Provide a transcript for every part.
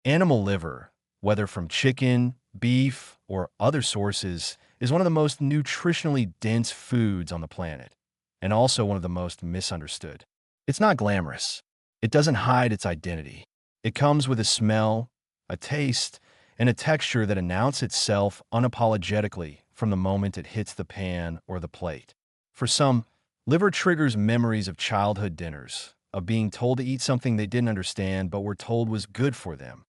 Animal liver, whether from chicken, beef, or other sources, is one of the most nutritionally dense foods on the planet, and also one of the most misunderstood. It's not glamorous. It doesn't hide its identity. It comes with a smell, a taste, and a texture that announce itself unapologetically from the moment it hits the pan or the plate. For some, liver triggers memories of childhood dinners, of being told to eat something they didn't understand but were told was good for them.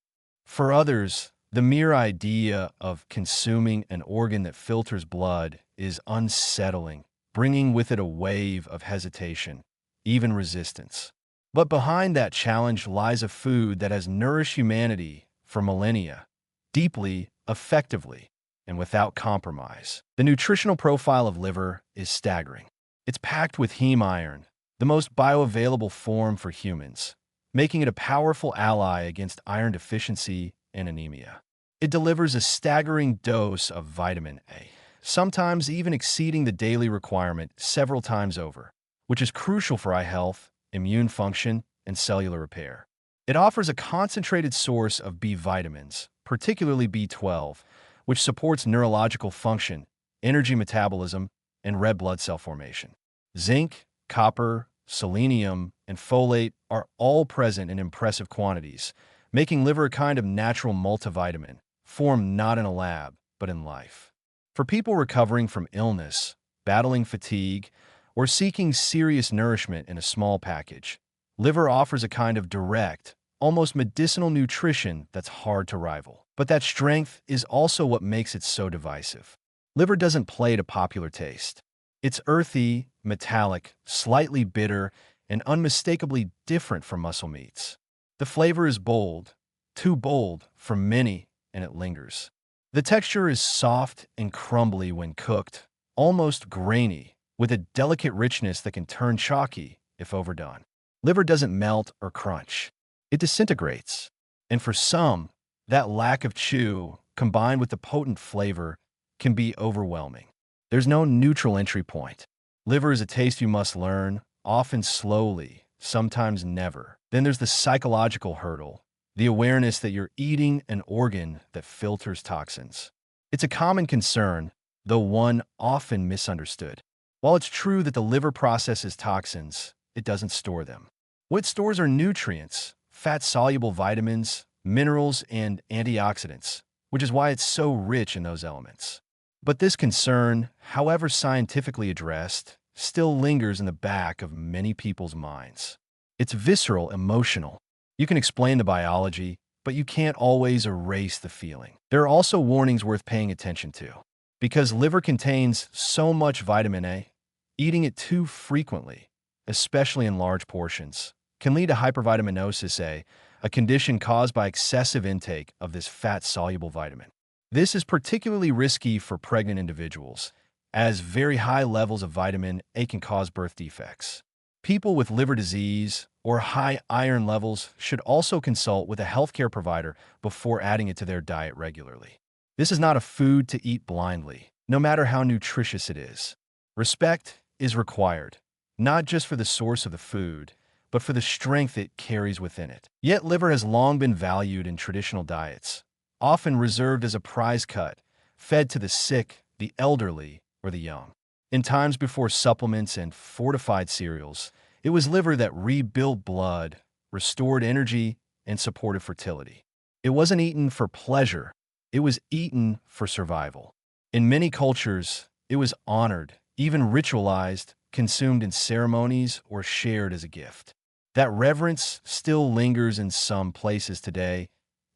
For others, the mere idea of consuming an organ that filters blood is unsettling, bringing with it a wave of hesitation, even resistance. But behind that challenge lies a food that has nourished humanity for millennia, deeply, effectively, and without compromise. The nutritional profile of liver is staggering. It's packed with heme iron, the most bioavailable form for humans, making it a powerful ally against iron deficiency and anemia. It delivers a staggering dose of vitamin A, sometimes even exceeding the daily requirement several times over, which is crucial for eye health, immune function, and cellular repair. It offers a concentrated source of B vitamins, particularly B12, which supports neurological function, energy metabolism, and red blood cell formation. Zinc, copper, selenium, and folate are all present in impressive quantities, making liver a kind of natural multivitamin, formed not in a lab, but in life. For people recovering from illness, battling fatigue, or seeking serious nourishment in a small package, liver offers a kind of direct, almost medicinal nutrition that's hard to rival. But that strength is also what makes it so divisive. Liver doesn't play to popular taste. It's earthy, metallic, slightly bitter, and unmistakably different from muscle meats. The flavor is bold, too bold for many, and it lingers. The texture is soft and crumbly when cooked, almost grainy, with a delicate richness that can turn chalky if overdone. Liver doesn't melt or crunch. It disintegrates. And for some, that lack of chew, combined with the potent flavor, can be overwhelming. There's no neutral entry point. Liver is a taste you must learn, often slowly, sometimes never. Then there's the psychological hurdle, the awareness that you're eating an organ that filters toxins. It's a common concern, though one often misunderstood. While it's true that the liver processes toxins, it doesn't store them. What stores are nutrients, fat-soluble vitamins, minerals, and antioxidants, which is why it's so rich in those elements. But this concern, however scientifically addressed, still lingers in the back of many people's minds. It's visceral, emotional. You can explain the biology, but you can't always erase the feeling. There are also warnings worth paying attention to. Because liver contains so much vitamin A, eating it too frequently, especially in large portions, can lead to hypervitaminosis A, a condition caused by excessive intake of this fat-soluble vitamin. This is particularly risky for pregnant individuals, as very high levels of vitamin A can cause birth defects. People with liver disease or high iron levels should also consult with a healthcare provider before adding it to their diet regularly. This is not a food to eat blindly, no matter how nutritious it is. Respect is required, not just for the source of the food, but for the strength it carries within it. Yet liver has long been valued in traditional diets, often reserved as a prize cut, fed to the sick, the elderly, or the young. In times before supplements and fortified cereals, it was liver that rebuilt blood, restored energy, and supported fertility. It wasn't eaten for pleasure, it was eaten for survival. In many cultures, it was honored, even ritualized, consumed in ceremonies, or shared as a gift. That reverence still lingers in some places today,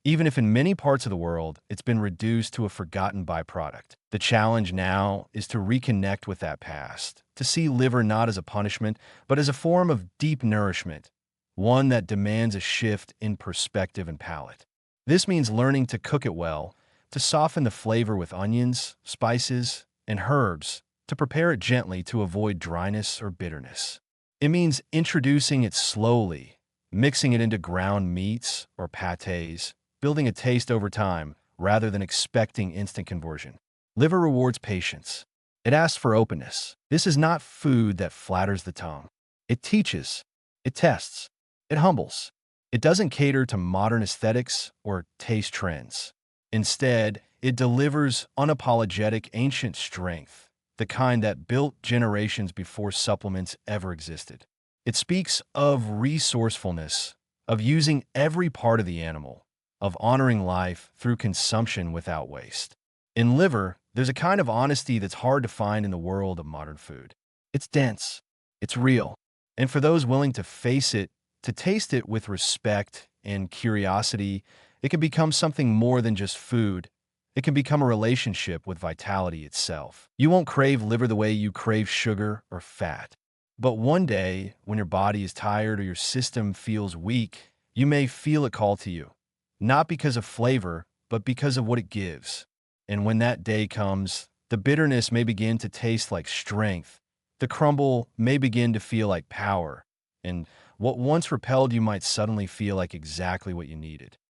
even if in many parts of the world it's been reduced to a forgotten byproduct. The challenge now is to reconnect with that past, to see liver not as a punishment, but as a form of deep nourishment, one that demands a shift in perspective and palate. This means learning to cook it well, to soften the flavor with onions, spices, and herbs, to prepare it gently to avoid dryness or bitterness. It means introducing it slowly, mixing it into ground meats or pâtés, building a taste over time rather than expecting instant conversion. Liver rewards patience. It asks for openness. This is not food that flatters the tongue. It teaches. It tests. It humbles. It doesn't cater to modern aesthetics or taste trends. Instead, it delivers unapologetic ancient strength, the kind that built generations before supplements ever existed. It speaks of resourcefulness, of using every part of the animal, of honoring life through consumption without waste. In liver, there's a kind of honesty that's hard to find in the world of modern food. It's dense, it's real, and for those willing to face it, to taste it with respect and curiosity, it can become something more than just food. It can become a relationship with vitality itself. You won't crave liver the way you crave sugar or fat. But one day, when your body is tired or your system feels weak, you may feel it call to you, not because of flavor, but because of what it gives. And when that day comes, the bitterness may begin to taste like strength. The crumble may begin to feel like power. And what once repelled you might suddenly feel like exactly what you needed.